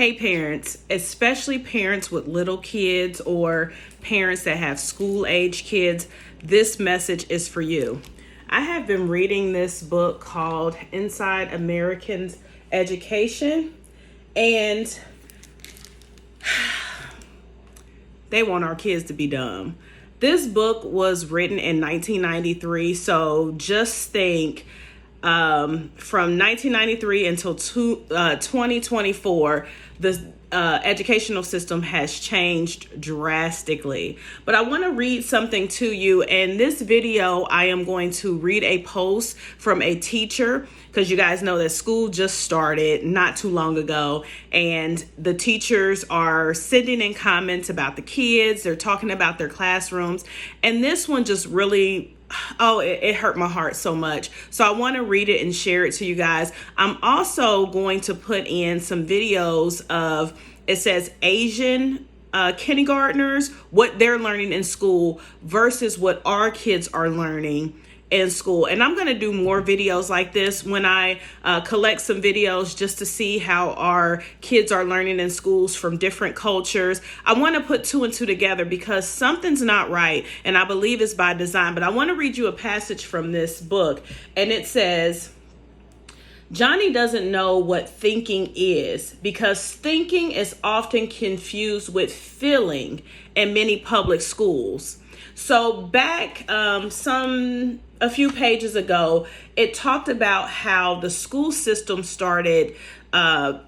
Hey parents, especially parents with little kids or parents that have school age kids, this message is for you. I have been reading this book called Inside Americans Education, and they want our kids to be dumb. This book was written in 1993, so just think from 1993 until 2024, the educational system has changed drastically. But I want to read something to you. In this video, I am going to read a post from a teacher, because you guys know that school just started not too long ago, and the teachers are sending in comments about the kids. They're talking about their classrooms, and this one just really it hurt my heart so much. So I want to read it and share it to you guys. I'm also going to put in some videos of, it says Asian kindergartners, what they're learning in school versus what our kids are learning in school. And I'm going to do more videos like this when I collect some videos just to see how our kids are learning in schools from different cultures. I want to put two and two together because something's not right, and I believe it's by design. But I want to read you a passage from this book, and it says, Johnny doesn't know what thinking is because thinking is often confused with feeling in many public schools. So back a few pages ago, it talked about how the school system started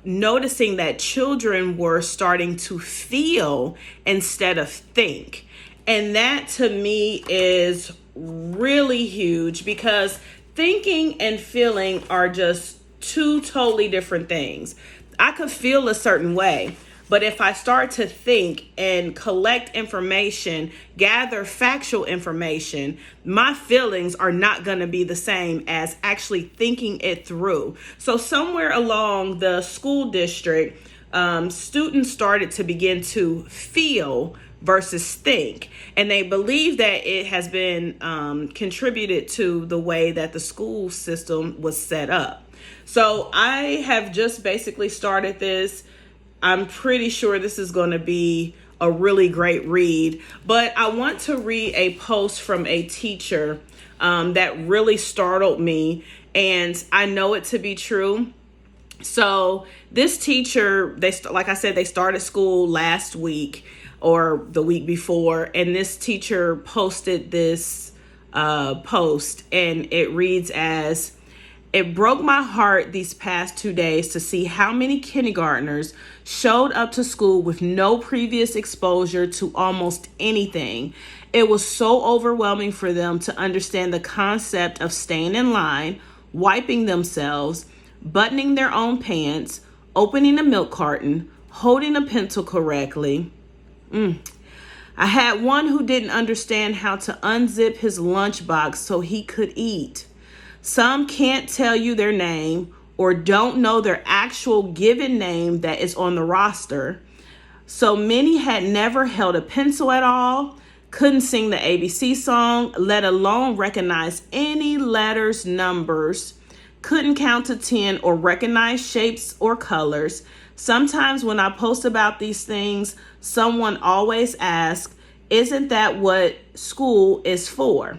noticing that children were starting to feel instead of think. And that to me is really huge, because thinking and feeling are just two totally different things. I could feel a certain way, but if I start to think and collect information, gather factual information, my feelings are not going to be the same as actually thinking it through. So somewhere along the school district, students started to begin to feel versus think. And they believe that it has been contributed to the way that the school system was set up. So I have just basically started this. I'm pretty sure this is going to be a really great read, but I want to read a post from a teacher that really startled me, and I know it to be true. So this teacher, like I said, they started school last week or the week before, and this teacher posted this post, and it reads as, "It broke my heart these past 2 days to see how many kindergartners showed up to school with no previous exposure to almost anything. It was so overwhelming for them to understand the concept of staying in line, wiping themselves, buttoning their own pants, opening a milk carton, holding a pencil correctly. I had one who didn't understand how to unzip his lunchbox so he could eat. Some can't tell you their name or don't know their actual given name that is on the roster. So many had never held a pencil at all, couldn't sing the ABC song, let alone recognize any letters, numbers, couldn't count to 10 or recognize shapes or colors. Sometimes when I post about these things, someone always asks, isn't that what school is for?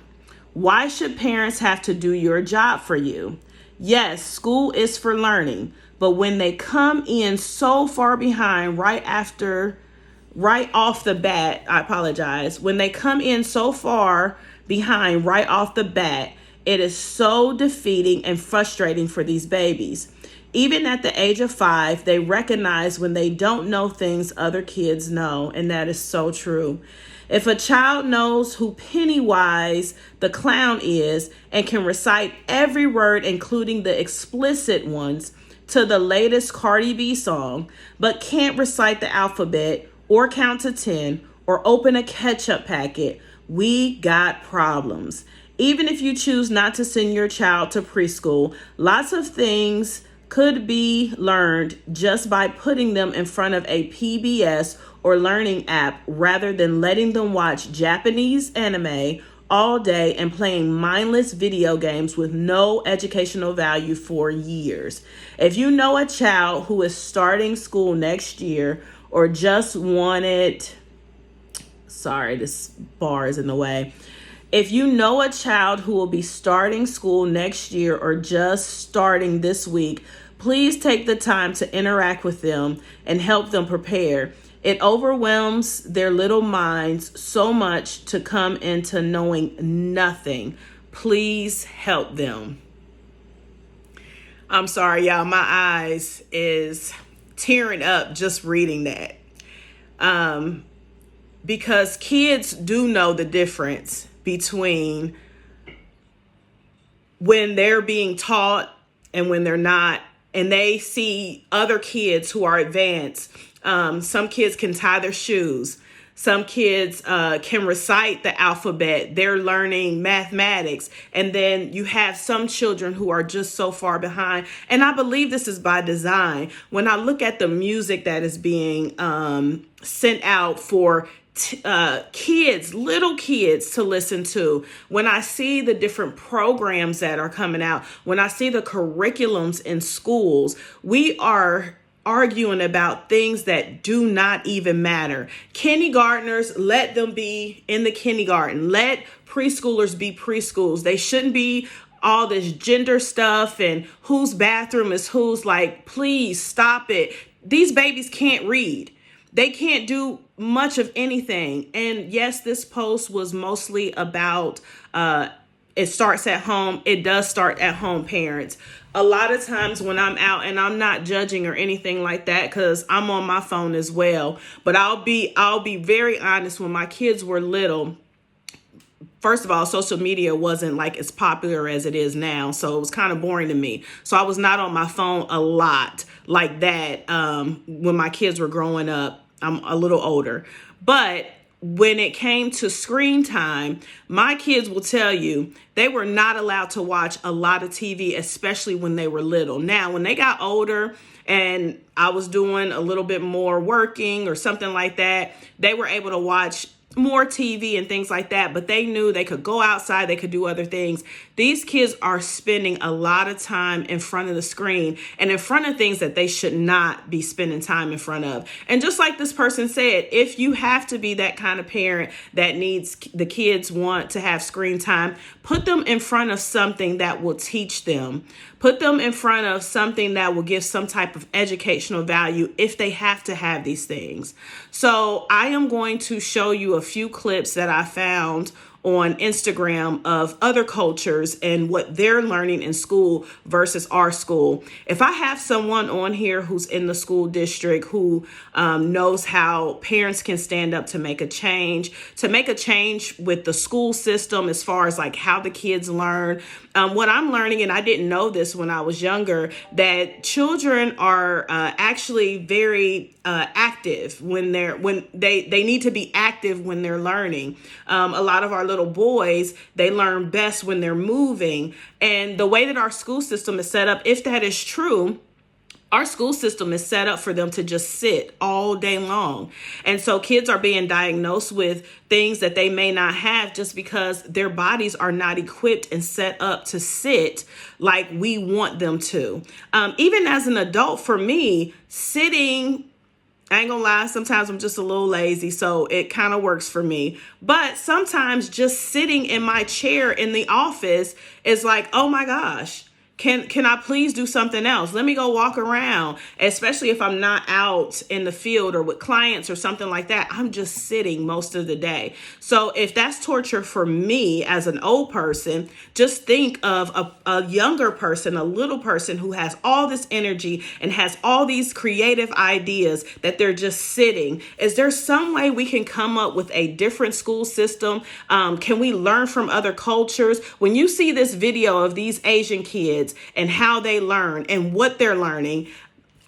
Why should parents have to do your job for you? Yes, school is for learning, but when they come in so far behind right off the bat, when they come in so far behind right off the bat, it is so defeating and frustrating for these babies. Even at the age of 5, they recognize when they don't know things other kids know, and that is so true. If a child knows who Pennywise the clown is and can recite every word, including the explicit ones, to the latest Cardi B song, but can't recite the alphabet or count to 10 or open a ketchup packet, we got problems. Even if you choose not to send your child to preschool, lots of things could be learned just by putting them in front of a PBS or learning app rather than letting them watch Japanese anime all day and playing mindless video games with no educational value for years. If you know a child who is starting school next year or just wanted, sorry, this bar is in the way. If you know a child who will be starting school next year or just starting this week, please take the time to interact with them and help them prepare. It overwhelms their little minds so much to come into knowing nothing. Please help them. I'm sorry, y'all. My eyes is tearing up just reading that. Because kids do know the difference between when they're being taught and when they're not. And they see other kids who are advanced. Some kids can tie their shoes. Some kids can recite the alphabet. They're learning mathematics. And then you have some children who are just so far behind. And I believe this is by design. When I look at the music that is being sent out for kids, little kids to listen to, when I see the different programs that are coming out, when I see the curriculums in schools, we are arguing about things that do not even matter. Kindergartners, let them be in the kindergarten. Let preschoolers be preschools. They shouldn't be all this gender stuff and whose bathroom is whose. Like, please stop it. These babies can't read. They can't do much of anything. And yes, this post was mostly about it starts at home. It does start at home, parents. A lot of times when I'm out, and I'm not judging or anything like that because I'm on my phone as well, but I'll be very honest. When my kids were little, first of all, social media wasn't like as popular as it is now. So it was kind of boring to me. So I was not on my phone a lot like that when my kids were growing up. I'm a little older. But when it came to screen time, my kids will tell you they were not allowed to watch a lot of TV, especially when they were little. Now, when they got older and I was doing a little bit more working or something like that, they were able to watch more TV and things like that, but they knew they could go outside, they could do other things. These kids are spending a lot of time in front of the screen and in front of things that they should not be spending time in front of. And just like this person said, if you have to be that kind of parent that needs the kids want to have screen time, put them in front of something that will teach them. Put them in front of something that will give some type of educational value if they have to have these things. So I am going to show you a few clips that I found on Instagram of other cultures and what they're learning in school versus our school. If I have someone on here who's in the school district who knows how parents can stand up to make a change with the school system as far as like how the kids learn. What I'm learning, and I didn't know this when I was younger, that children are actually very active when they need to be active when they're learning. A lot of our little boys, they learn best when they're moving. And the way that our school system is set up, if that is true, our school system is set up for them to just sit all day long. And so kids are being diagnosed with things that they may not have just because their bodies are not equipped and set up to sit like we want them to. Even as an adult, for me, sitting, I ain't gonna lie, sometimes I'm just a little lazy, so it kind of works for me. But sometimes just sitting in my chair in the office is like, oh my gosh, can I please do something else? Let me go walk around, especially if I'm not out in the field or with clients or something like that. I'm just sitting most of the day. So if that's torture for me as an old person, just think of a younger person, a little person who has all this energy and has all these creative ideas that they're just sitting. Is there some way we can come up with a different school system? Can we learn from other cultures? When you see this video of these Asian kids and how they learn and what they're learning,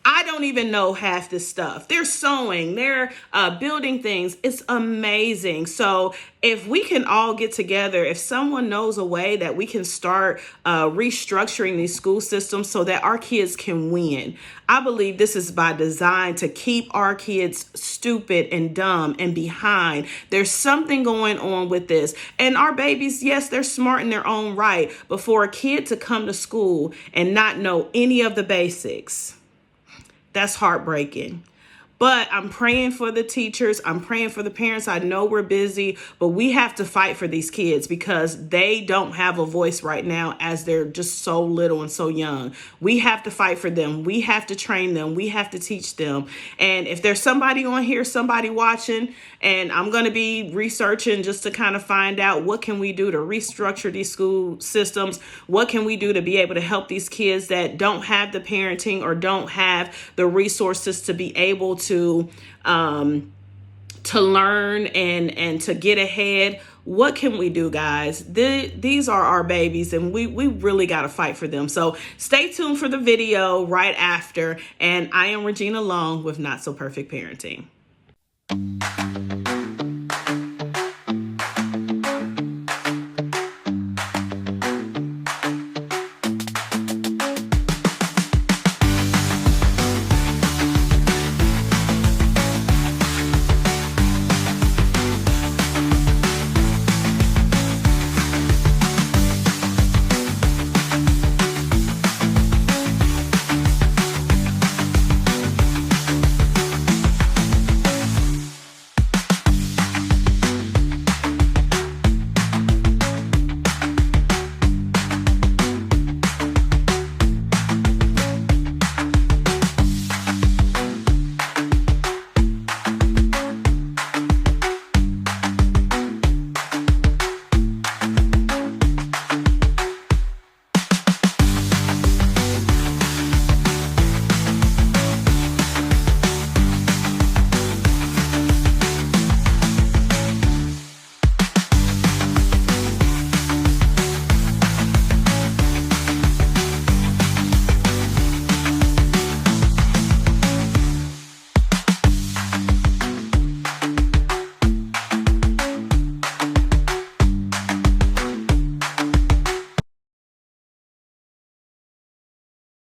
I don't even know half this stuff. They're sewing, they're building things. It's amazing. So if we can all get together, if someone knows a way that we can start restructuring these school systems so that our kids can win, I believe this is by design to keep our kids stupid and dumb and behind. There's something going on with this. And our babies, yes, they're smart in their own right, but for a kid to come to school and not know any of the basics, that's heartbreaking. But I'm praying for the teachers. I'm praying for the parents. I know we're busy, but we have to fight for these kids because they don't have a voice right now as they're just so little and so young. We have to fight for them. We have to train them. We have to teach them. And if there's somebody on here, somebody watching, and I'm going to be researching just to kind of find out what can we do to restructure these school systems? What can we do to be able to help these kids that don't have the parenting or don't have the resources to be able to learn and to get ahead? What can we do, guys? These are our babies, and we really got to fight for them. So stay tuned for the video right after. And I am Regina Long with Not So Perfect Parenting.